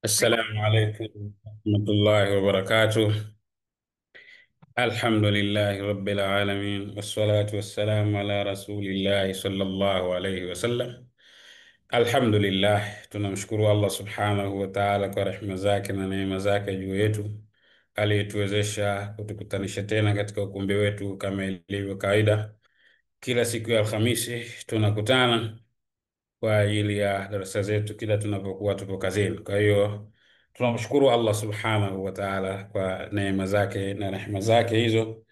السلام عليكم ورحمة الله وبركاته. الحمد لله رب العالمين، والصلاة والسلام على رسول الله صلى الله عليه wasallam. Alhamdulillah, tunamshukuru Allah subhanahu wa ta'ala kwa rehema zake na neema zake juu yetu, aliyetuwezesha kutukutanisha tena katika ukumbi wetu kama ilivyo kawaida. Kila siku ya Alhamisi tunakutana kwa ajili ya darasa zetu kila tunapokuwa tupo kazini. Kwa hiyo tunamshukuru Allah subhanahu wa ta'ala kwa neema zake na rehema zake hizo,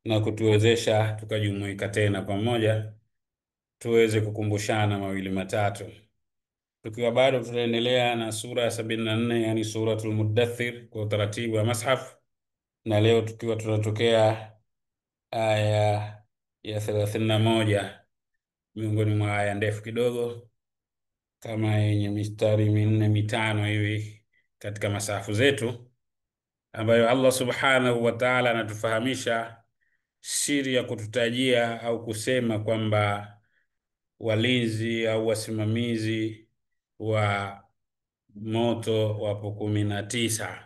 na kutuwezesha tukajumuika tena pamoja tuweze kukumbushana mawili matatu, tukiwa bado tunaendelea na sura ya 74, yani suratul Mudaththir kwa utaratibu wa mashaf, na leo tukiwa tunatokea aya ya 31 miongoni mwa aya ndefu kidogo kama yenye mistari minne mitano hivi katika masafu zetu, ambayo Allah subhanahu wa ta'ala anatufahamisha siri ya kututajia au kusema kwamba walinzi au wasimamizi wa moto wapo 19.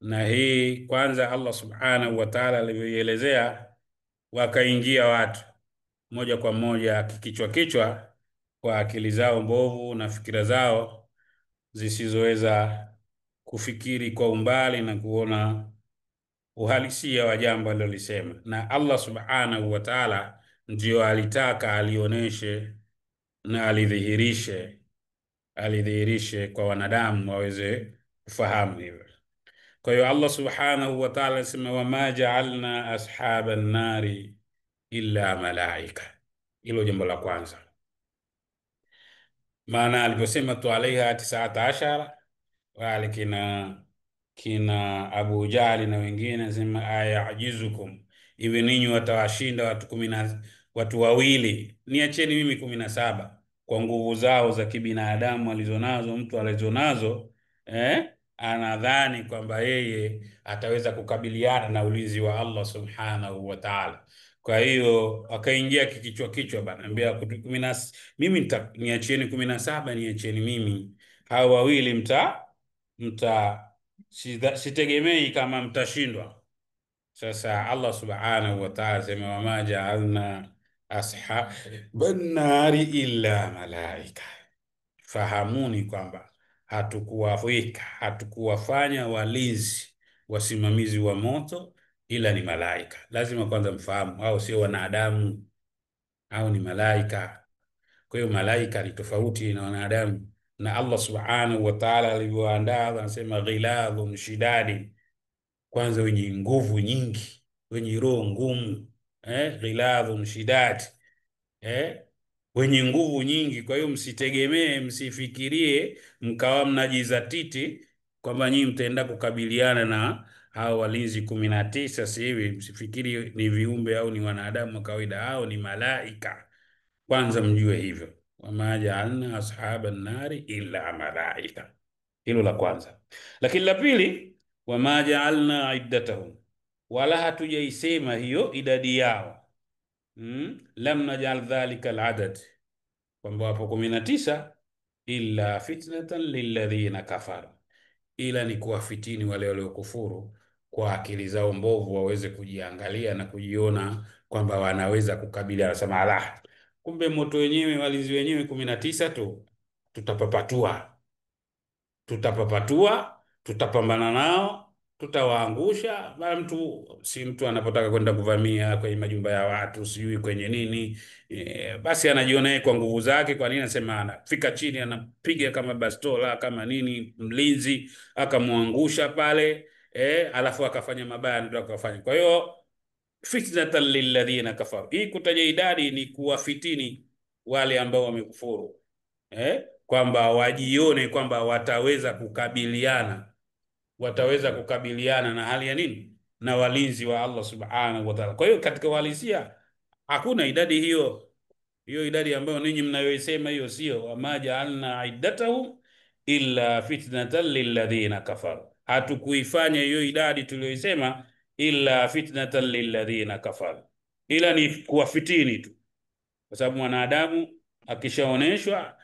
Na hii kwanza Allah subhanahu wa ta'ala alivyoielezea, wakaingia watu moja kwa moja kichwa kichwa, kwa akili zao mbovu na fikira zao zisizoweza kufikiri kwa umbali na kuona uhalisia wa jambo alilolisema. Na Allah subhanahu wa ta'ala ndio alitaka alioneshe na alidhihirishe kwa wanadamu waweze kufahamu hivyo. Kwa hiyo Allah subhanahu wa ta'ala anasema, wama ja'alna ashaban nari illa malaika. Hilo jambo la kwanza. Maana aliposema tu alaiha 19, wale kina Abu Jali na wengine nasema ayajizukum, iwe ninyi watawashinda watu wawili, niacheni mimi 17. Kwa nguvu zao za kibinadamu alizonazo mtu alizonazo, anadhani kwamba yeye ataweza kukabiliana na ulinzi wa Allah subhanahu wa ta'ala. Kwa hiyo akaingia kichwa bana, ambia mimi niachieni 17, niacheni mimi hao wawili sitegemei kama mtashindwa. Sasa Allah subhanahu wa ta'ala sema, wama ja'alna ashaban nari illa malaika, fahamuni kwamba hatukuwafanya walinzi wasimamizi wa moto ila ni malaika. Lazima kwanza mfahamu hao sio wanadamu, hao ni malaika. Kwa hiyo malaika ni tofauti na wanadamu. Na Allah subhanahu wa ta'ala alivyoandaa anasema ghiladhun shidadi, kwanza wenye nguvu nyingi, wenye roho ngumu, ghiladhun shidadi, wenye nguvu nyingi. Kwa hiyo msitegemee, msifikirie mkawa mnajizatiti kwamba nyinyi mtaenda kukabiliana na hao walinzi 19. Si hivi, msifikiri ni viumbe au ni wanadamu wa kawaida, hao ni malaika. Kwanza mjue hivyo, wama jaalna ashaban nari illa malaika. Hilo la kwanza. Lakini la pili, wama jaalna iddatahum, wala hatujaisema hiyo idadi yao. Lam najal dhalika aladad, kwamba wapo 19, illa fitnatan lilladhina kafaru, ila ni kuwafitini wale waliokufuru kwa akili zao mbovu, waweze kujiangalia na kujiona kwamba wanaweza kukabiliana. Sema ala, kumbe moto wenyewe walinzi wenyewe 19 tu, tutapapatua, tutapambana nao, tutawaangusha. Bali mtu anapotaka kwenda kuvamia kwenye majumba ya watu, sijui kwenye nini, basi anajiona yeye kwa nguvu zake. Kwa nini? Anasema anafika chini anapiga kama bastola kama nini mlinzi, akamwangusha pale, alafu akafanya mabaya ndio akafanya. Kwa hiyo fitnatan lilladhina kafaru, hii kutaja idadi ni kuwafitini wale ambao wamekufuru, kwamba wajione kwamba wataweza kukabiliana na hali ya nini, na walinzi wa Allah subhanahu wa ta'ala. Kwa hiyo katika uhalisia hakuna idadi hiyo idadi ambayo ninyi mnayoisema, hiyo sio. Wama jaalna iddatahum illa fitnatan lilladhina kafaru, hatukuifanya hiyo idadi tuliyoisema illa fitnatan lilladhina kafaru, ila ni kuwafitini tu, kwa sababu mwanadamu akishaoneshwa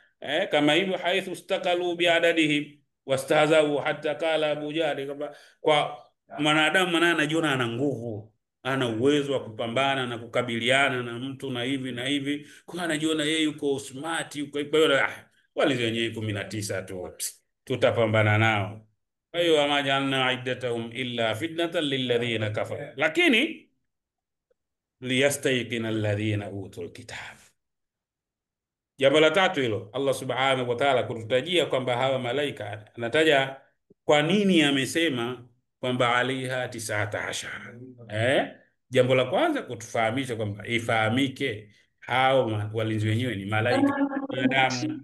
kama hivyo, haithu stakalu biadadihim, wastahzau hata kala Abu Jahli, kwamba kwa mwanadamu maana anajiona ana nguvu, ana uwezo wa kupambana na kukabiliana na mtu na hivi na hivi, kwa anajiona yeye yuko smart, yuko kwa hiyo walinzi wenyewe 19 tu tutapambana nao. Kwa hiyo wama jaalna iddatahum illa fitnatan lilladhina kafaru, lakini liyastayqina alladhina utul kitab. Jambo la tatu hilo, Allah subhanahu wa ta'ala kututajia kwamba hawa malaika, anataja kwa nini amesema kwamba alaiha 19. Jambo la kwanza kutufahamisha kwamba ifahamike hao walinzi wenyewe ni malaika binadamu,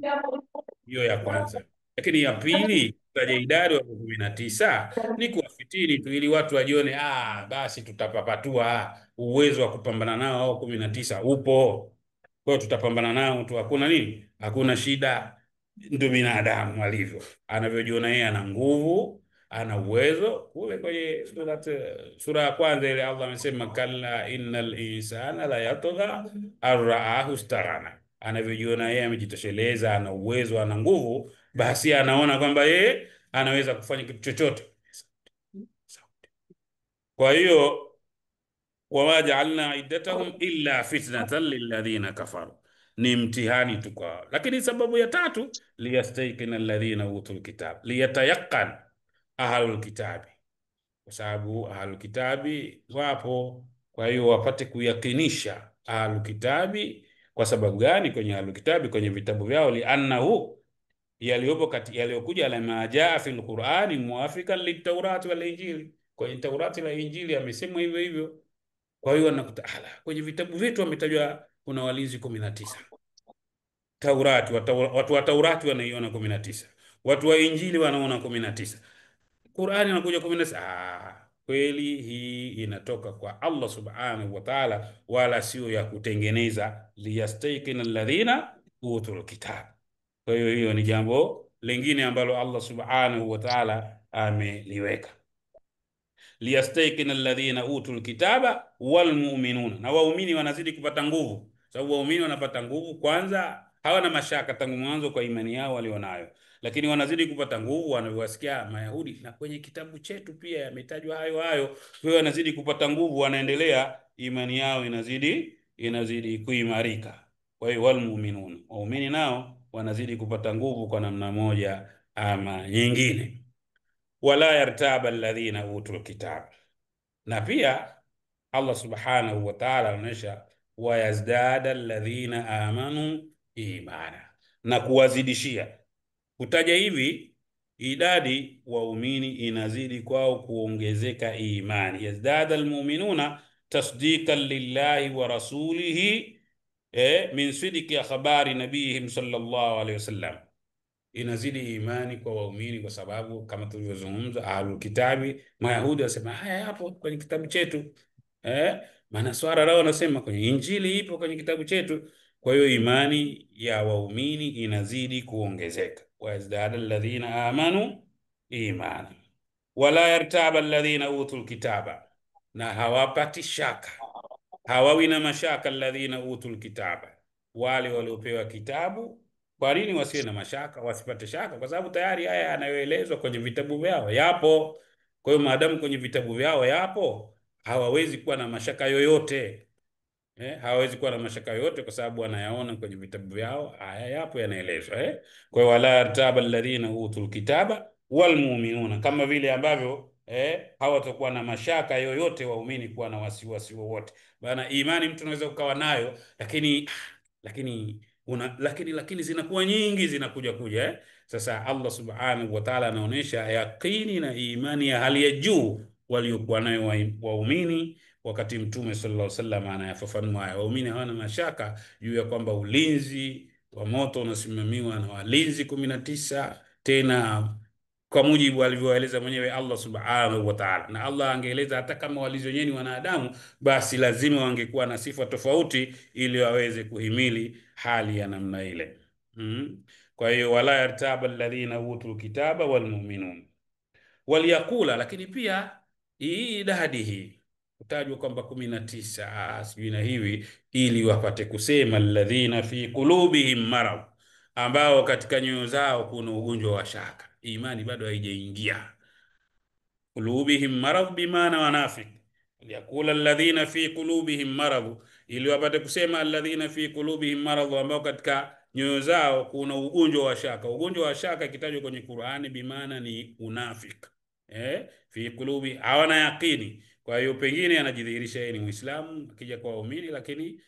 hiyo ya kwanza. Lakini ya pili, kutaja idadi wa 19 ni kuwafitini tu, ili watu wajione basi tutapapatua, uwezo wa kupambana nao hao 19 upo, kwa hiyo tutapambana nao tu, hakuna nini, hakuna shida. Ndio binadamu alivyo, anavyojiona yeye ana nguvu, ana uwezo. Kule kwenye sura ya kwanza ile Allah amesema kalla innal insana la yatgha arraahu starana, anavyojiona yeye amejitosheleza, ana uwezo, ana nguvu, basi anaona kwamba yeye anaweza kufanya kitu chochote. Kwa hiyo wama jaalna iddatahum illa fitnatan lilladhina kafaru, ni mtihani tu kwao. Lakini sababu ya tatu, liyastayqina alladhina utul kitab, liyatayaqan ahlul kitabi, kwa sababu ahlul kitabi wapo, kwa hiyo wapate kuyakinisha ahlul kitabi. Kwa sababu gani? Kwenye ahlul kitabi, kwenye vitabu vyao, liannahu, yaliyopo kati yaliyokuja la majaa fil Qur'ani muafikan litawrati wal injili, kwenye Taurati na Injili amesemwa hivyo hivyo. Kwa hiyo anakuta kwenye vitabu vyetu wametajwa kuna walinzi 19. Taurati, watu wa Taurati wanaiona 19, watu wa Injili wanaona 19, Qur'ani inakuja 19. Kweli hii inatoka kwa Allah subhanahu wa ta'ala, wala sio ya kutengeneza. Liyastayqina alladhina utul kitab. Kwa hiyo hiyo ni jambo lingine ambalo Allah subhanahu wa ta'ala ameliweka. Liyastayqina alladhina utul kitaba wal mu'minuna, na waumini wanazidi kupata nguvu, sababu waumini wanapata nguvu kwanza, hawana mashaka tangu mwanzo kwa imani yao walionayo, lakini wanazidi kupata nguvu wanawasikia Mayahudi, na kwenye kitabu chetu pia yametajwa hayo hayo. Kwa hiyo wanazidi kupata nguvu, wanaendelea, imani yao inazidi kuimarika. Kwa hiyo wal mu'minuna, waumini nao wanazidi kupata nguvu kwa namna moja ama nyingine. Wala yartaba alladhina utul kitab, na pia Allah subhanahu wa ta'ala anaonyesha wayazdada alladhina amanu imana, na kuwazidishia. Kutaja hivi idadi waumini inazidi kwao kuongezeka imani. Yazdada almu'minuna tasdiqan lillahi wa rasulihi min sidqi akhbari nabihim sallallahu alayhi wasallam, inazidi imani kwa waumini, kwa sababu kama tulivyozungumza, ahlul kitabi Mayahudi wasema haya hapo kwenye kitabu chetu, Manaswara nao wanasema kwenye Injili ipo kwenye kitabu chetu. Kwa hiyo imani ya waumini inazidi kuongezeka. Wayazdada alladhina amanu imana wala yartaba alladhina utul kitaba, na hawapati shaka, hawawi na mashaka alladhina utul kitaba, wale waliopewa kitabu. Kwa nini wasiwe na mashaka, wasipate shaka? Kwa sababu tayari haya yanayoelezwa kwenye vitabu vyao yapo. Kwa hiyo maadamu kwenye vitabu vyao yapo, hawawezi kuwa na mashaka yoyote. Hawawezi kuwa na mashaka yoyote, kwa sababu wanayaona kwenye vitabu vyao, haya yapo, yanaelezwa. Kwa hiyo wala yartaba alladhina utul kitaba wal mu'minuna, kama vile ambavyo hawatakuwa na mashaka yoyote waumini kuwa na wasiwasi wowote. Bana, imani mtu anaweza ukawa nayo, lakini zinakuwa nyingi, zinakuja. Sasa Allah subhanahu wa ta'ala anaonyesha yaqini na imani ya hali ya juu waliokuwa nayo waumini wakati Mtume sallallahu alaihi wasallam anayafafanua haya. Waumini hawana mashaka juu ya kwamba ulinzi wa moto unasimamiwa na walinzi 19, tena kwa mujibu alivyoeleza mwenyewe Allah subhanahu wa ta'ala. Na Allah angeeleza hata kama walinzi wenyewe ni wanadamu, basi lazima wangekuwa na sifa tofauti ili waweze kuhimili hali ya namna ile. Kwa hiyo wala yartaba alladhina utul kitaba wal mu'minun waliyakula. Lakini pia hii idadi hii kutajwa kwamba 19 sijui na hivi, ili wapate kusema alladhina fi qulubihim marad, ambao katika nyoyo zao kuna ugonjwa wa shaka. imani bado haijaingia. Qulubihim marad, bimaana wanafik. Liyaqula alladhina fi qulubihim marad, ili wapate kusema alladhina fi qulubihim marad, ambao katika nyoyo zao kuna ugonjwa wa shaka. Ugonjwa wa shaka ikitajwa kwenye Qur'ani bimaana ni unafik. Fi qulubi, hawana yaqini. Kwa hiyo pengine anajidhihirisha yeye ni Muislamu akija kwa waumini, lakini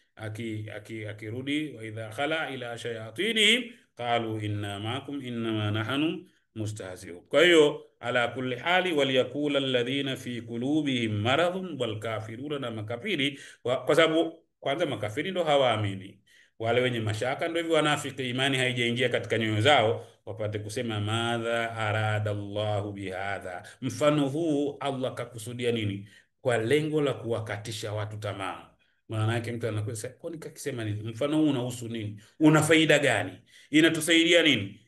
akirudi wa idha khala ila shayatinihim qalu inna ma'akum innama nahnu mustahzi'un. Kwa hiyo ala kulli hali, waliyakula alladhina fi qulubihim maradhun wal kafiruna, na makafiri kwa sababu kwanza makafiri ndo hawaamini, wale wenye mashaka ndio hivyo wanafiki, imani haijaingia katika nyoyo zao, wapate kusema madha arada Allahu bihadha, mfano huu Allah kakusudia nini? Kwa lengo la kuwakatisha watu tamaa. Maana yake mtu anakuwa kwani kakisema nini? Mfano huu unahusu nini? Una faida gani? Inatusaidia nini?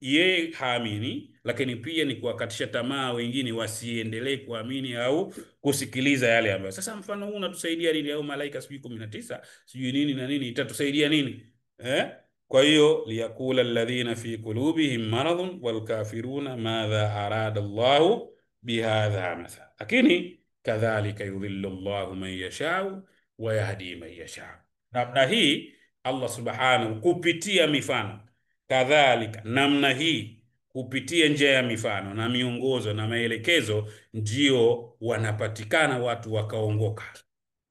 Yeye haamini, lakini pia ni kuwakatisha tamaa wengine wasiendelee kuamini au kusikiliza yale ambayo. Sasa mfano huu unatusaidia nini? Au malaika sijui 19 sijui nini na nini, itatusaidia nini? Kwa hiyo liyakula alladhina fi qulubihim maradun wal kafiruna madha arada Allahu bihadha mathala, lakini kadhalika yudhillu Allahu man yashau wa yahdi man yashau. Namna hii Allah subhanahu kupitia mifano, kadhalika namna hii kupitia njia ya mifano na miongozo na maelekezo, ndio wanapatikana watu wakaongoka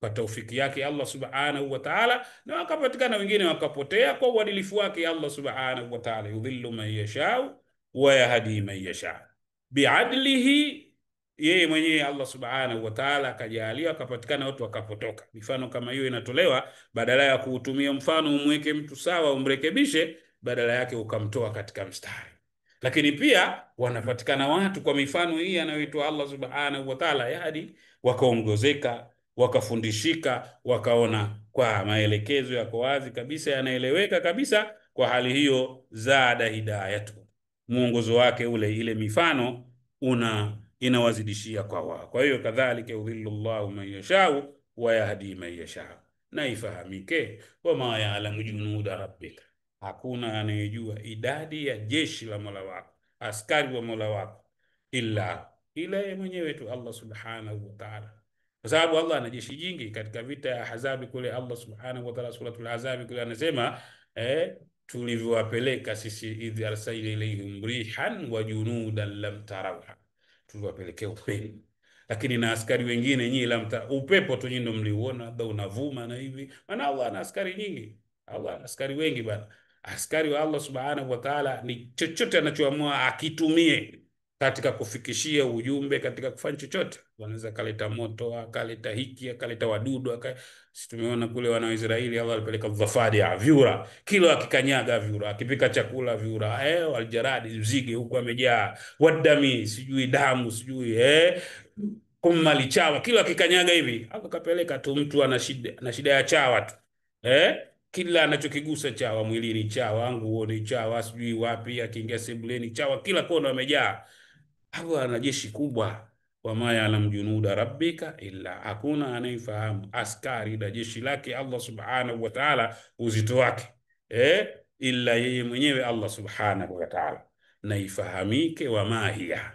kwa taufiki yake Allah subhanahu wa ta'ala, na wakapatikana wengine wakapotea kwa uadilifu wake Allah subhanahu wa ta'ala. Yudhillu man yashau wa yahdi man yashau biadlihi, yeye mwenyewe Allah subhanahu wa ta'ala akajalia akapatikana watu wakapotoka. Mifano kama hiyo inatolewa, badala ya kuutumia mfano umweke mtu sawa umrekebishe, badala yake ukamtoa katika mstari. Lakini pia wanapatikana watu kwa mifano hii anayoitwa Allah subhanahu wa ta'ala, yahdi, wakaongozeka, wakafundishika, wakaona kwa maelekezo yako wazi kabisa, yanaeleweka kabisa. Kwa hali hiyo zada hidayatu, muongozo wake ule, ile mifano inawazidishia kwa wao. Kwa hiyo kadhalika yudhillu Allahu man yashau wa yahdi man yashau, na ifahamike wama ya'lamu junuda rabbika, hakuna anayejua idadi ya jeshi la Mola wako, askari wa Mola wako, ila mwenyewe tu Allah subhanahu wa ta'ala. Kwa sababu Allah ana jeshi jingi. Katika vita ya Ahzab kule, Allah subhanahu wa ta'ala suratul Ahzab kule anasema tulivyowapeleka sisi, idh arsalna ilayhim rihan wa junudan lam tarawha, tuliwapelekea upepo, lakini na askari wengine nyinyi upepo tu nyinyi ndio mliuona, labda unavuma na hivi. Maana Allah ana askari nyingi, Allah ana askari wengi bana. Askari wa Allah subhanahu wa ta'ala ni chochote anachoamua akitumie katika kufikishia ujumbe, katika kufanya chochote. Wanaweza kaleta moto, akaleta hiki, akaleta wadudu, sisi tumeona kule wana wa Israeli, Allah alipeleka dhafadi ya vyura, kila akikanyaga vyura, akipika chakula vyura, waljaradi mzige huko amejaa, wadami sijui damu sijui kumali chawa, kila akikanyaga hivi, akapeleka tu. Mtu ana shida ya chawa tu, kila anachokigusa chawa, mwilini chawa, nguoni chawa, sijui wapi, akiingia sebuleni chawa, kila kona amejaa. Hapo ana jeshi kubwa. Wama ya'lamu junuda rabbika illa, hakuna anayefahamu askari na jeshi lake Allah subhanahu wa ta'ala uzito wake illa yeye mwenyewe Allah subhanahu wa ta'ala. Na ifahamike wama hiya,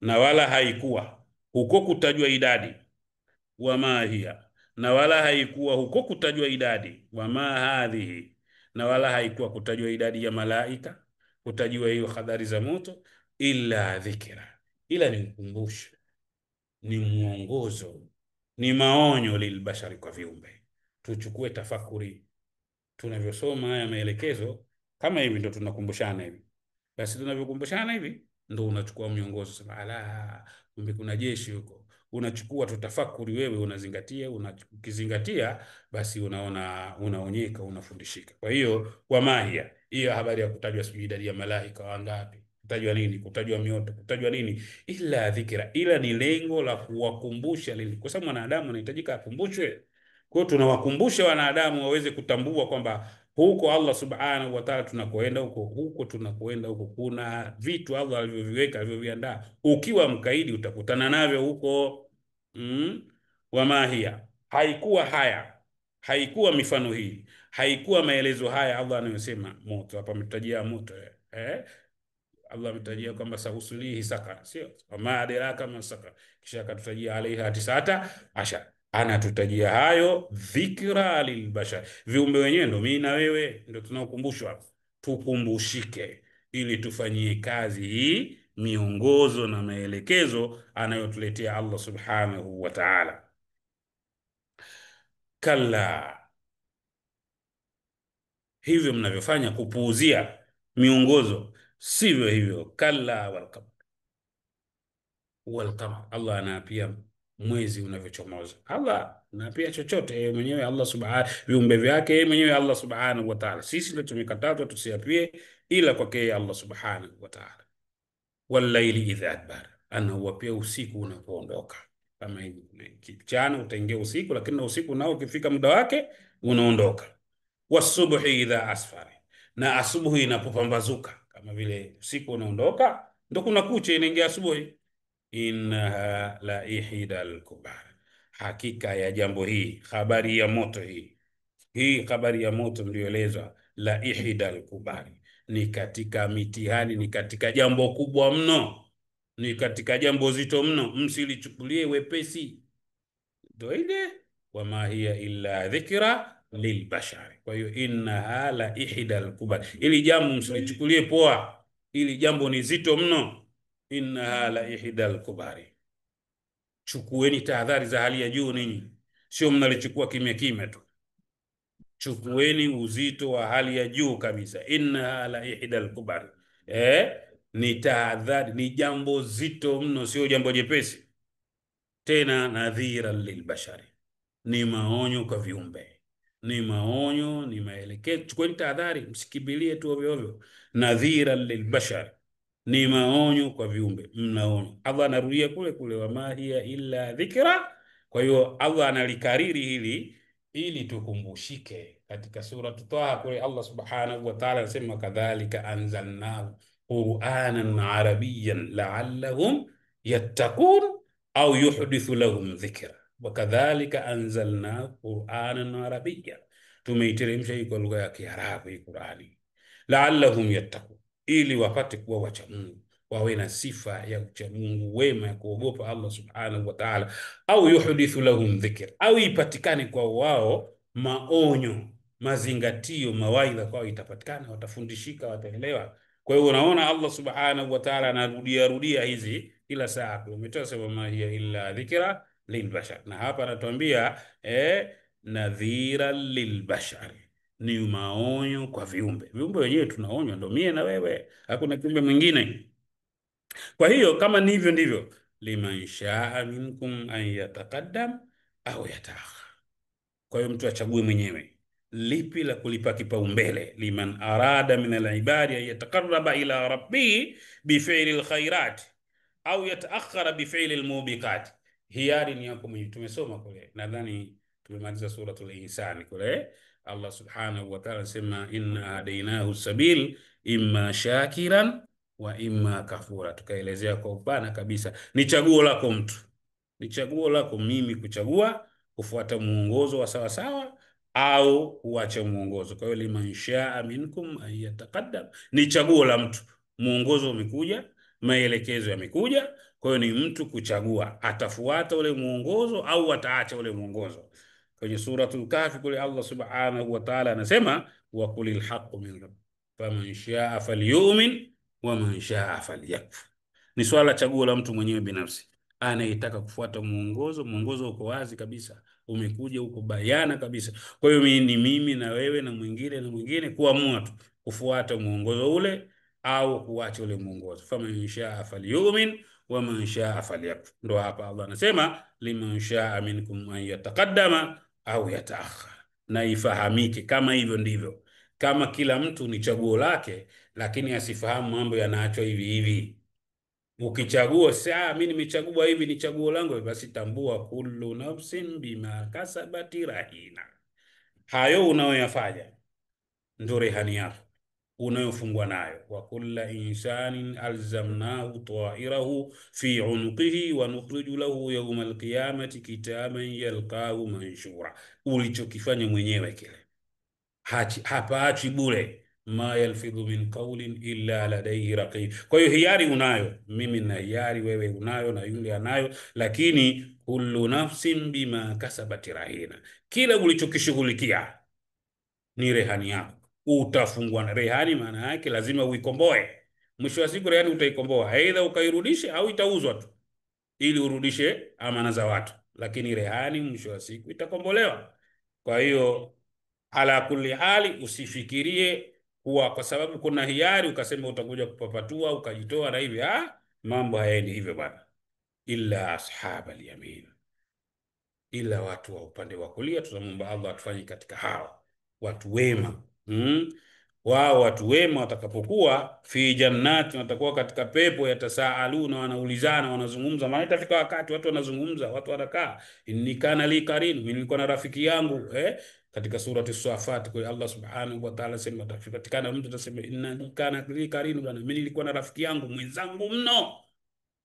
na wala haikuwa huko kutajwa idadi, wama hiya, na wala haikuwa huko kutajwa idadi, wama hadhihi, na wala haikuwa kutajwa idadi ya malaika, kutajwa hiyo habari za moto, illa dhikra, ila ni mkumbusho, ni mwongozo, ni maonyo lilbashari, kwa viumbe. Tuchukue tafakuri tunavyosoma haya maelekezo kama hivi, ndo tunakumbushana hivi. Basi tunavyokumbushana hivi ndo unachukua miongozo, sema ala, kumbe kuna jeshi huko. Unachukua tutafakuri, wewe unazingatia, ukizingatia basi unaona, unaonyeka, unafundishika. Kwa hiyo wamahia, hiyo habari ya kutajwa sijui idadi ya malaika wangapi, kutajwa nini, kutajwa mioto, kutajwa nini, ila dhikra, ila ni lengo la kuwakumbusha lili, kwa sababu mwanadamu anahitajika akumbushwe. Kwa hiyo tunawakumbusha wanadamu waweze kutambua kwamba huko Allah subhanahu wa ta'ala tunakoenda huko tunakoenda huko kuna vitu Allah alivyoviweka, alivyoviandaa. Ukiwa mkaidi utakutana navyo huko. Wama hiya, haikuwa haya, haikuwa mifano hii, haikuwa maelezo haya Allah anayosema moto hapa, ametajia moto Allah ametajia kwamba sausulihi sakar, sio wama adraka ma sakar, kisha akatutajia alaiha tisata ashar. Anatutajia hayo dhikra lilbashar, viumbe wenyewe ndo mimi na wewe, ndo tunaokumbushwa tukumbushike, ili tufanyie kazi hii miongozo na maelekezo anayotuletea Allah subhanahu wa ta'ala. Kalla, hivyo mnavyofanya kupuuzia miongozo sivyo hivyo. Kalla wal qamar, Allah anaapia mwezi unavyochomoza. Allah anaapia chochote yeye mwenyewe, Allah subhanahu, viumbe vyake yeye mwenyewe Allah subhanahu wa ta'ala. Sisi ndio tumekatazwa tusiapie ila kwake yeye Allah subhanahu wa ta'ala. Wal-laili idha adbar, anauapia usiku unapoondoka. Kama hivi mchana utaingia usiku, lakini na usiku nao ukifika muda wake unaondoka. Wasubhi idha asfar, na asubuhi inapopambazuka, kama vile usiku unaondoka ndo kuna kucha inaingia asubuhi. Innaha la ihdal kubar, hakika ya jambo hii, habari ya moto hii habari ya moto mlioelezwa, la ihdal kubari, ni katika mitihani, ni katika jambo kubwa mno, ni katika jambo zito mno, msilichukulie wepesi. Ndio ile wama hiya illa dhikra lilbashari. Kwa hiyo innaha la ihdal kubar, ili jambo msilichukulie poa, ili jambo ni zito mno. Innaha la ihdal kubari, chukueni tahadhari za hali ya juu ninyi, sio mnalichukua kimya kimya tu, chukueni uzito wa hali ya juu kabisa. Innaha la ihdal kubari, ni tahadhari, ni jambo zito mno, sio jambo jepesi. Tena nadhira lilbashari, ni maonyo kwa viumbe, ni maonyo, ni maelekezo. Chukueni tahadhari, msikimbilie tu ovyo ovyo. Nadhira lilbashari, ni maonyo kwa viumbe, mnaonyo. Allah anarudia kule kule, wama hiya illa dhikra. Kwa hiyo Allah analikariri hili ili tukumbushike. Katika sura Taha kule Allah subhanahu wa ta'ala anasema, kadhalika anzalnahu qur'anan arabiyyan la'allahum yattaqun au yuhdithu lahum dhikra. Wa kadhalika anzalnahu qur'anan arabiyyan, tumeiteremsha hii kwa lugha ya Kiarabu hii Qur'ani, la'allahum yattaqun, ili wapate kuwa wacha Mungu, wawe na sifa ya ucha Mungu wema, ya kuogopa Allah subhanahu wa ta'ala. Au yuhdithu lahum dhikr, au ipatikane kwa wao maonyo, mazingatio, mawaidha kwao itapatikana, watafundishika, wataelewa. Kwa hiyo unaona Allah subhanahu wa ta'ala anarudia rudia hizi kila saa, umetoa sema ma hiya illa dhikra lilbashar, na hapa anatuambia nadhira lilbashar, ni maonyo kwa viumbe. Viumbe wenyewe tunaonywa, ndio mie na wewe, hakuna kiumbe mwingine. Kwa hiyo kama ndivyo ndivyo, liman shaa minkum an yataqaddam au yataakhir. Kwa hiyo mtu achague mwenyewe lipi la kulipa kipaumbele. Liman arada min alibadi an yataqarraba ila rabbihi bifili alkhairat au yataakhara bifili almubiqat, hiari ni yako mwenyewe. Tumesoma kule, nadhani tumemaliza suratul Insan kule, Allah subhanahu wa ta'ala anasema inna hadainahu sabil imma shakiran wa imma kafura. Tukaelezea kwa upana kabisa, ni chaguo lako mtu, ni chaguo lako mimi kuchagua kufuata muongozo wa sawa sawa au kuacha muongozo. Kwa hiyo liman shaa minkum an yataqaddam, ni chaguo la mtu. Muongozo umekuja, maelekezo yamekuja, kwa hiyo ni mtu kuchagua atafuata ule muongozo au ataacha ule muongozo. Kwenye suratul Kahfi kule Allah subhanahu wa ta'ala anasema, wa qulil haqqu min rabbik faman shaa falyu'min wa man shaa falyakfur. Ni swala chaguo la mtu mwenyewe binafsi, anayetaka kufuata muongozo. Muongozo uko wazi kabisa, umekuja uko bayana kabisa. Kwa hiyo ni mimi na wewe na mwingine na mwingine kuamua tu kufuata muongozo ule au kuacha ule muongozo. Faman shaa falyu'min wa man shaa falyakfur. Ndo hapa Allah anasema liman shaa minkum an yataqaddama au yataakhir, na ifahamike kama hivyo ndivyo, kama kila mtu ni chaguo lake, lakini asifahamu mambo yanaachwa hivi hivi. Ukichagua saa mimi nimechagua hivi, ni chaguo langu, basi tambua kullu nafsin bima kasabat rahina. Hayo unayoyafanya ndio rehani yako unayofungwa nayo. Wa kulla insanin alzamnahu ta'irahu fi unuqihi wa nukhriju lahu yawma alqiyamati kitaban yalqahu manshura. Ulichokifanya mwenyewe kile hapaachi bure, ma yalfidhu min qawlin illa ladayhi raqib. Kwa hiyo hiari unayo, mimi na hiari, wewe unayo, na yule anayo, lakini kullu nafsin bima kasabat rahina, kila ulichokishughulikia ni rehani yako. Utafungwa na rehani, maana yake lazima uikomboe. Mwisho wa siku rehani utaikomboa, aidha ukairudishe au itauzwa tu ili urudishe amana za watu, lakini rehani mwisho wa siku itakombolewa. Kwa hiyo ala kulli hali, usifikirie kuwa kwa sababu kuna hiari ukasema utakuja kupapatua ukajitoa na hivi. Mambo hayaendi hivyo bwana. Illa ashabal yamin, ila watu wa upande wa kulia, tunamwomba Allah atufanye katika hao watu wema. Wao watu wema watakapokuwa fi jannati, watakuwa katika pepo, yatasaaluna, wanaulizana, wanazungumza. Maana itafika wakati watu wanazungumza, watu wanakaa, inni kana li qarin, mimi nilikuwa na rafiki yangu katika surati Safat, kwa Allah subhanahu wa ta'ala sema, tafikana mtu atasema inna kana li qarin, bwana mimi nilikuwa na rafiki yangu mwenzangu mno,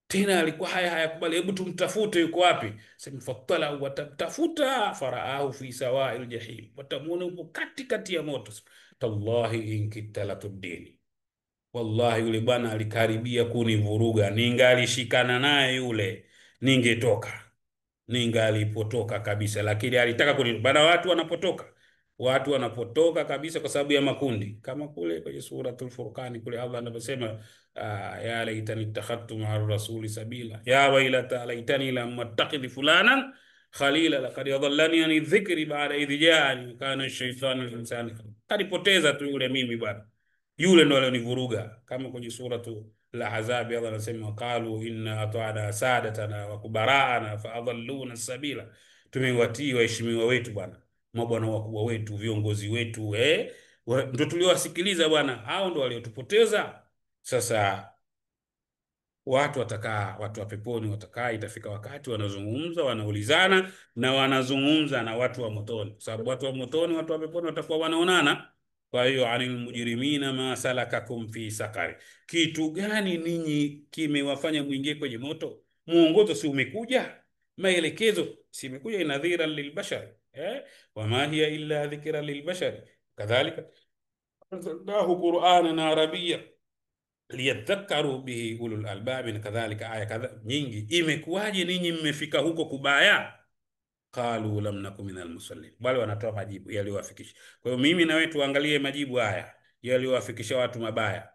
tena alikuwa hayakubali, hebu tumtafute, yuko wapi? Sema fatala, watamtafuta, faraahu fi sawa'il jahim, watamuona yuko katikati ya moto. Tallahi in kitta latuddini, wallahi yule bwana alikaribia kunivuruga, ningalishikana naye yule ningetoka, ningalipotoka kabisa, lakini alitaka bana. Watu wanapotoka kabisa kwa sababu ya makundi, kama kule kwenye suratul Furqan kule Allah anaposema ya laitani ittakhadtu ma'ar rasuli sabila ya wailata laitani lam attakhidh fulanan khalila laqad adallani an dhikri ba'da idh ja'ani kana ash-shaytanu lil-insani, kalipoteza tu yule mimi bwana, yule ndo alionivuruga. Kama kwenye suratu al-Ahzab Allah anasema qalu inna ata'na sadatana wa kubara'ana fa adalluna sabila, tumewatii waheshimiwa wetu bwana, mabwana wakubwa wetu, viongozi wetu, ndio tuliowasikiliza bwana, hao ndio waliotupoteza. Sasa watu watakaa, watu wa peponi watakaa, itafika wakati wanazungumza, wanaulizana, na wanazungumza na watu wa motoni, sababu watu wa motoni, watu wa peponi watakuwa wanaonana. Kwa hiyo anil mujrimina ma salakakum fi sakari, kitu gani ninyi kimewafanya muingie kwenye moto? Muongozo si umekuja, maelekezo si imekuja, inadhira lilbashar wama hiya illa dhikra lilbashar kadhalika anzalnahu qur'anan arabiyya liyadhakkaru bihi ulul albab, na kadhalika aya kadha nyingi. Imekuwaje ninyi mmefika huko kubaya? Qalu lam nakum minal musallin, bali wanatoa majibu yaliyowafikisha. Kwa hiyo mimi na wewe tuangalie majibu haya yaliyowafikisha watu mabaya,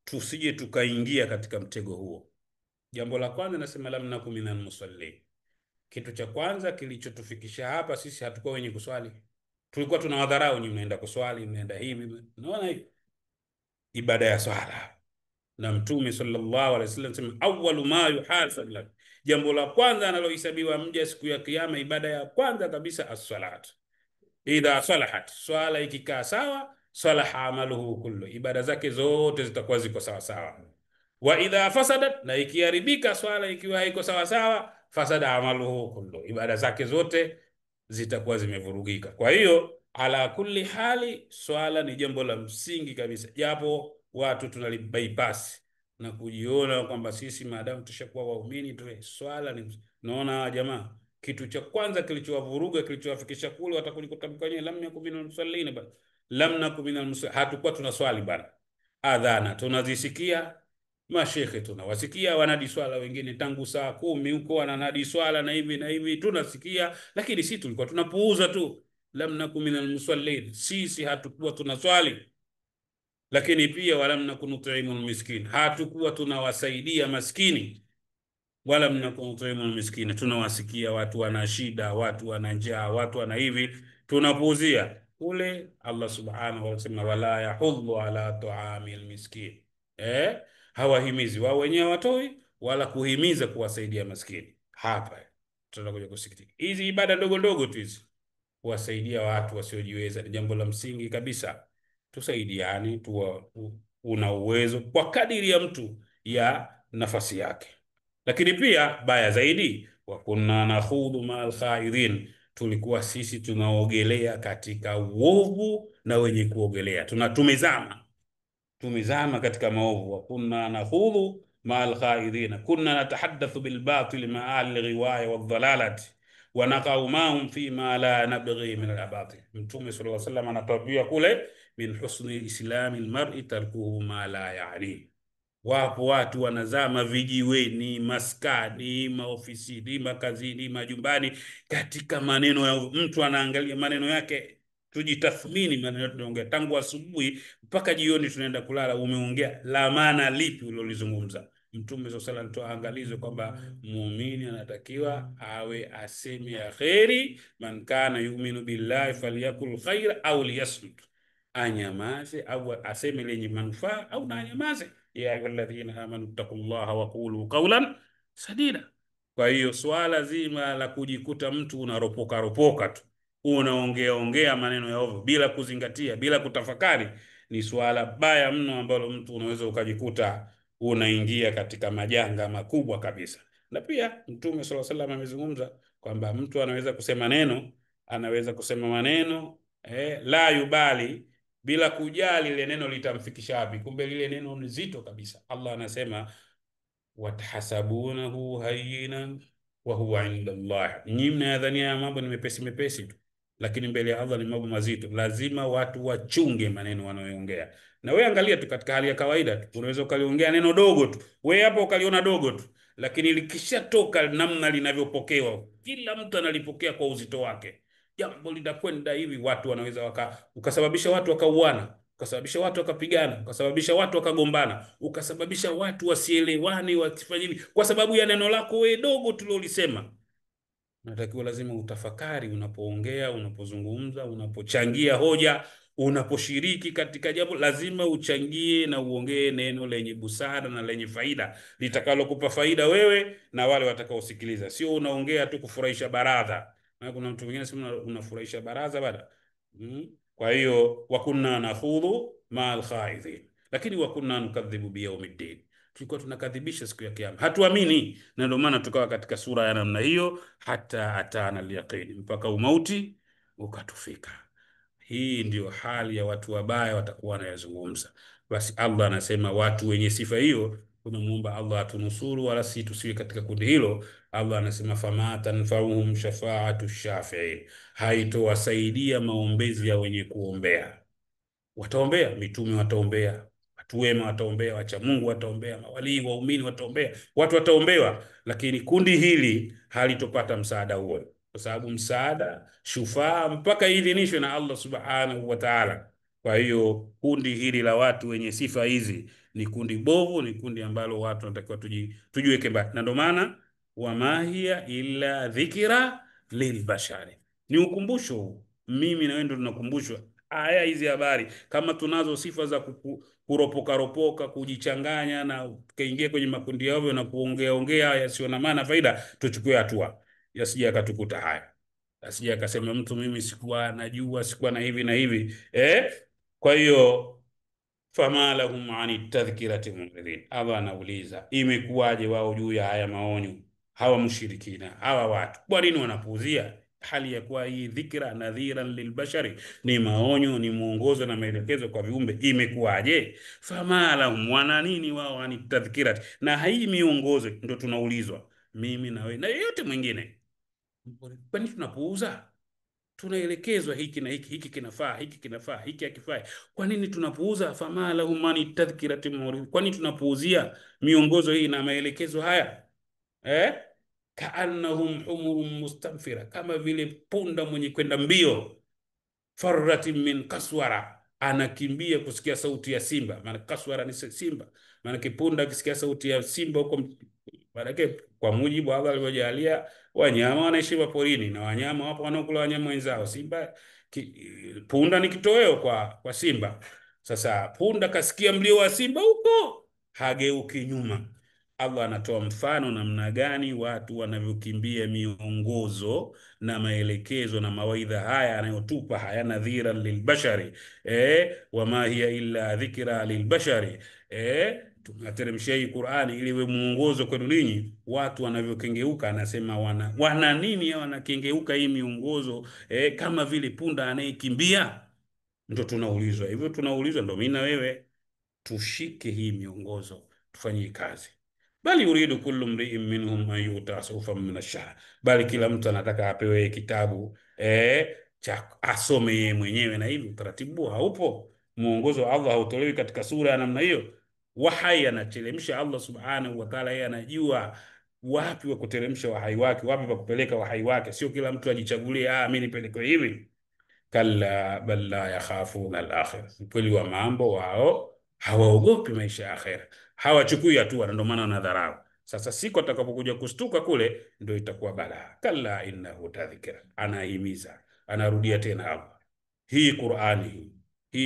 tusije tukaingia katika mtego huo. Jambo la kwanza nasema lam nakum minal musallin. Kitu cha kwanza kilichotufikisha hapa sisi, hatukuwa wenye kuswali, tulikuwa tunawadharau. Nyinyi mnaenda kuswali, mnaenda hivi, unaona hivi ibada ya swala. Na Mtume sallallahu alaihi wasallam sema awwalu ma yuhasab lak, jambo la kwanza analohesabiwa mja siku ya kiyama, ibada ya kwanza kabisa as-salat. Idha salahat, swala ikikaa sawa, salaha amaluhu kullu, ibada zake zote zitakuwa ziko sawa sawa. Wa idha fasadat, na ikiharibika swala ikiwa haiko sawa sawa, fasada amaluhu kullu, ibada zake zote zitakuwa zimevurugika. Kwa hiyo ala kulli hali, swala ni jambo la msingi kabisa, japo watu tunalibypass na kujiona kwamba sisi maadamu tushakuwa waumini tu swala ni. Naona jamaa, kitu cha kwanza kilichowavuruga, kilichowafikisha kule, watakulikuta kwenye lam yakum minal musallin bana, lam nakum minal musallin, hatukuwa tunaswali bana. Adhana tunazisikia, mashekhe tunawasikia wanadi swala, wengine tangu saa 10 huko wananadi swala na hivi na hivi tunasikia, lakini sisi tulikuwa tunapuuza tu. Lam nakum minal musallin, sisi hatukuwa tunaswali. Lakini pia walam nakun nut'imul miskin, hatukuwa tunawasaidia maskini. Walam nakun nut'imul miskin, tunawasikia watu wana shida, watu wana njaa, watu wana hivi, tunapuuzia. Kule Allah subhanahu wa ta'ala wala yahuddu ala ta'amil miskin, hawahimizi wao wenyewe watoi, wala kuhimiza kuwasaidia maskini. Hapa tunakuja kusikitika, hizi ibada ndogo ndogo tu hizi kuwasaidia watu wasiojiweza ni jambo la msingi kabisa. Tusaidiane tu, una uwezo kwa kadiri ya mtu ya nafasi yake. Lakini pia baya zaidi, wa kunna nakhudhu ma'al khaidin, tulikuwa sisi tunaogelea katika uovu na wenye kuogelea, tumezama katika maovu. Wa kunna nakhudhu ma'al khaidin, kunna natahaddathu bil batil ma'al riwaya wad dalalati wa naqau ma'hum fi ma la nabghi min al abatil. Mtume sallallahu alaihi wasallam anatwambia kule min husni islami almar'i tarkuhu ma la yani. Wapo watu wanazama vijiweni, maskani, maofisini, makazini, majumbani, katika maneno ya mtu. Anaangalia maneno yake. Tujitathmini maneno tunaongea tangu asubuhi mpaka jioni tunaenda kulala. Umeongea la maana lipi ulilozungumza? Mtume swalla Allahu alayhi angalizo kwamba muumini anatakiwa awe aseme ya kheri, man kana yu'minu billahi falyakul khaira au liyasmut, anyamaze au aseme lenye manufaa au na anyamaze. Ya ayyuhalladhina amanu taqullaha wa qulu qawlan sadida. Kwa hiyo swala zima la kujikuta mtu unaropoka ropoka tu, unaongea ongea maneno ya ovyo bila kuzingatia, bila kutafakari, ni swala baya mno ambalo mtu unaweza ukajikuta unaingia katika majanga makubwa kabisa. Na pia Mtume sallallahu alaihi wasallam amezungumza kwamba mtu anaweza kusema maneno la yubali, bila kujali lile neno litamfikisha wapi, kumbe lile neno ni zito kabisa. Allah anasema wathasabunahu hayyinan wa huwa inda Allah, nyinyi mnayadhania ya mambo ni mepesi mepesi tu, lakini mbele ya Allah ni mambo mazito. Lazima watu wachunge maneno wanayoongea. Na wewe angalia tu katika hali ya kawaida tu, unaweza ukaliongea neno dogo tu, wewe hapo ukaliona dogo tu, lakini likishatoka namna linavyopokewa, kila mtu analipokea kwa uzito wake. Jambo litakwenda hivi, watu wanaweza ukasababisha watu wakauana, ukasababisha watu wakapigana, ukasababisha watu wakagombana, ukasababisha watu wasielewani, wasifanye hivi kwa sababu ya neno lako wewe dogo tulolisema. Unatakiwa lazima utafakari unapoongea, unapozungumza, unapochangia hoja, unaposhiriki katika jambo, lazima uchangie na uongee neno lenye busara na lenye faida, litakalokupa faida wewe na wale watakaosikiliza. Sio unaongea tu kufurahisha baraza. Na kuna mtu mwingine sema unafurahisha baraza bada. Kwa hiyo wakunna nakhudhu ma'al khaidhin, lakini wakunna nukadhibu biyaumiddin, tulikuwa tunakadhibisha siku ya kiyama, hatuamini. Na ndio maana tukawa katika sura ya namna hiyo, hata atana al-yaqin, mpaka umauti ukatufika. Hii ndio hali ya watu wabaya watakuwa wanayazungumza. Basi Allah anasema watu wenye sifa hiyo tunamuomba Allah atunusuru, wala si tusiwe katika kundi hilo. Allah anasema fama tanfa'uhum shafa'atu shafi'in, haitowasaidia maombezi ya wenye kuombea. Wataombea mitume, wataombea watu wema, wataombea wacha Mungu, wataombea mawalii, waumini wataombea, watu wataombewa, lakini kundi hili halitopata msaada huo, kwa sababu msaada shufaa mpaka idhinishwe na Allah subhanahu wa ta'ala. Kwa hiyo kundi hili la watu wenye sifa hizi ni kundi bovu, ni kundi ambalo watu wanatakiwa tujiweke mbali. Na ndio maana wama hiya illa dhikra lilbashari, ni ukumbusho. Mimi na wewe ndio tunakumbushwa aya hizi habari. Kama tunazo sifa za kuropoka ropoka, kujichanganya na kaingia kwenye makundi yao na kuongea ongea yasio na maana faida, tuchukue hatua, yasije akatukuta haya, asije akasema mtu mimi sikuwa najua, sikuwa na hivi na hivi. Kwa hiyo fama lahum ani tadhkirati muridin, Allah anauliza imekuwaje wao juu ya haya maonyo, hawa mushirikina, hawa watu, kwa nini wanapuuzia hali ya kuwa hii dhikra nadhiran lilbashari ni maonyo, ni mwongozo na maelekezo kwa viumbe? Imekuwaje? Fama lahum, wana nini wao ani tadhkirati? Na hii miongozo ndio tunaulizwa mimi na wewe na yeyote mwingine, kwani tunapuuza? Tunaelekezwa hiki na hiki, hiki kinafaa, hiki kinafaa, hiki hakifai. Kwa nini tunapuuza? Fama lahum ani tadhkirati murid, kwani tunapuuzia miongozo hii na maelekezo haya? Kaannahum humurun mustamfira, kama vile punda mwenye kwenda mbio, farratin min kaswara, anakimbia kusikia sauti ya simba. Maana kaswara ni simba, maana punda akisikia sauti ya simba huko, maana kwa mujibu wa Allah alivyojalia wanyama wanaishi porini na wanyama wapo wanaokula wanyama wenzao. Punda ni kitoweo kwa simba. Sasa punda kasikia mlio wa simba huko, hageuki nyuma. Allah anatoa mfano namna gani watu wanavyokimbia miongozo na maelekezo na mawaidha haya anayotupa, haya nadhira lilbashari, wama hiya illa dhikra lilbashari. Tunateremshia hii Qur'ani ili iwe muongozo kwenu ninyi. Watu wanavyokengeuka, anasema wana nini? Wanakengeuka hii miongozo kama vile punda anayekimbia. Ndio tunaulizwa hivyo, tunaulizwa ndio mimi na wewe tushike hii miongozo, tufanyie kazi. Bali yuridu kullu mri'in minhum an yuta sawfa min ash-shahr, bali kila mtu anataka apewe kitabu cha asome yeye mwenyewe, na hivi utaratibu haupo. Muongozo wa Allah hautolewi katika sura ya namna hiyo. Wahai anateremsha Allah subhanahu wa ta'ala, yeye anajua wapi wa kuteremsha wahai wake, wapi pa kupeleka wahai wake. Sio kila mtu ajichagulie, mimi nipelekwe hivi. Kalla bal la yakhafuna al-akhirah, kweli wa mambo wao hawaogopi maisha ya akhera, hawachukui hatua, ndio maana wanadharau. Sasa siku atakapokuja kustuka kule, ndio itakuwa balaa. Kalla innahu tadhkira, anahimiza, anarudia tena hapa, hii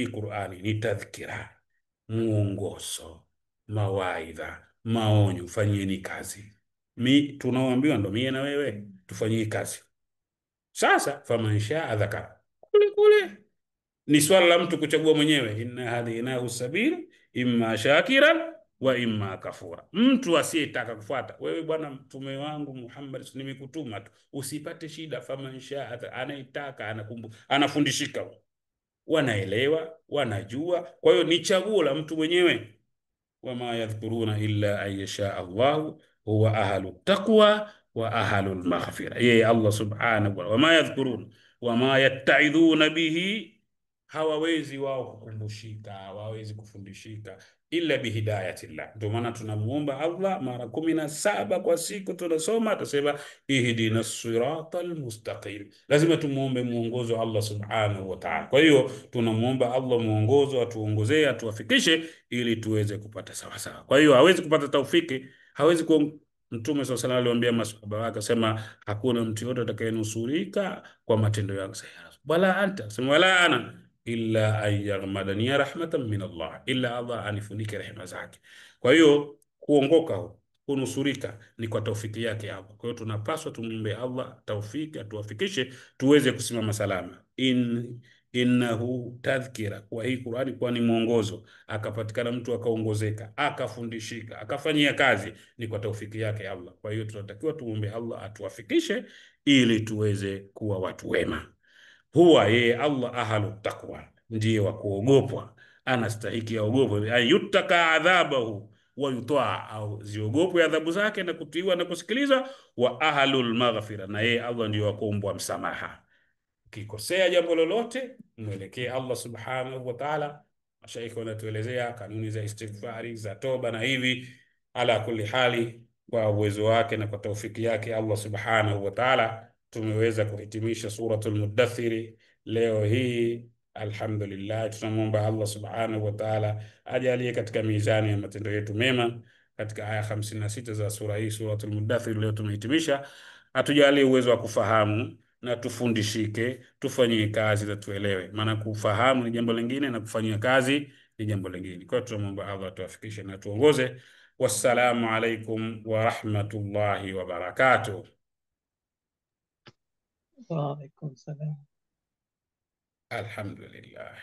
Qur'ani ni tadhkira, muongozo, mawaidha, maonyo, fanyieni kazi. Tunaoambiwa ndo mie na wewe tufanyie kazi. Sasa faman shaa dhakara, kule kule ni swala la mtu kuchagua mwenyewe. Inna hadhinahu sabil imma shakiran wa imma kafura. Mtu asiyetaka kufuata, wewe bwana mtume wangu Muhammad, nimekutuma tu usipate shida. Faman shaa, anaitaka anafundishika, wanaelewa, wanajua. Kwa hiyo ni chaguo la mtu mwenyewe. Wama yadhkuruna illa an yasha Allahu huwa ahlu taqwa wa ahlu lmaghfira. Yeye Allah subhanahu wa wama yadhkuruna wama yattaidhuna bihi, hawawezi wao kukumbushika, hawawezi kufundishika illa bihidayatillah. Ndio maana tunamuomba Allah mara 17 kwa siku, tunasoma atasema ihdina sirata almustaqim. Lazima tumuombe muongozo wa Allah subhanahu wa ta'ala. Kwa hiyo tunamuomba Allah muongozo, atuongozee, atuwafikishe ili tuweze kupata sawa sawa. Kwa hiyo hawezi kupata taufiki, hawezi ku Mtume SAW aliwaambia masahaba wake, akasema hakuna mtu yote atakayenusurika kwa matendo yangu. Wala anta, sema wala ana illa an yaghmadani rahmatan min Allah, illa Allah anifunike rehema zake. Kwa hiyo kuongoka, kunusurika ni kwa taufiki yake Allah. Kwa hiyo tunapaswa tumwombe Allah taufiki, atuwafikishe tuweze kusimama salama. Innahu tadhkira, kwa hii Qur'ani kwa ni mwongozo, akapatikana mtu akaongozeka, akafundishika, akafanyia kazi, ni kwa taufiki yake Allah. Kwa hiyo tunatakiwa tumuombe Allah atuwafikishe ili tuweze kuwa watu wema. Huwa yeye Allah ahlu taqwa, ndiye wa kuogopwa, anastahiki aogopwe, ayutaka adhabahu wa yutaa, au ziogopwe adhabu zake na kutiiwa na kusikiliza. Wa ahlul maghfira, na yeye Allah ndiye wa kuombwa msamaha. Ukikosea jambo lolote, mwelekee Allah subhanahu wa ta'ala. Mashaikh wanatuelezea kanuni za istighfari, za toba na hivi. Ala kulli hali, kwa uwezo wake na kwa taufiki yake Allah subhanahu wa ta'ala, tumeweza kuhitimisha suratul Mudaththir leo hii. Alhamdulillah, tunamwomba Allah subhanahu wa ta'ala ajalie katika mizani ya matendo yetu mema. Katika aya 56 za sura hii, suratul Mudaththir, leo tumehitimisha. Atujalie uwezo wa kufahamu na tufundishike, tufanyie kazi na tuelewe. Maana kufahamu ni jambo lingine na kufanyia kazi ni jambo lingine. Kwa hiyo tunamwomba Allah tuwafikishe na tuongoze. Wassalamu alaikum wa rahmatullahi wa barakatuh. Wa alaikum salam. Alhamdulillah.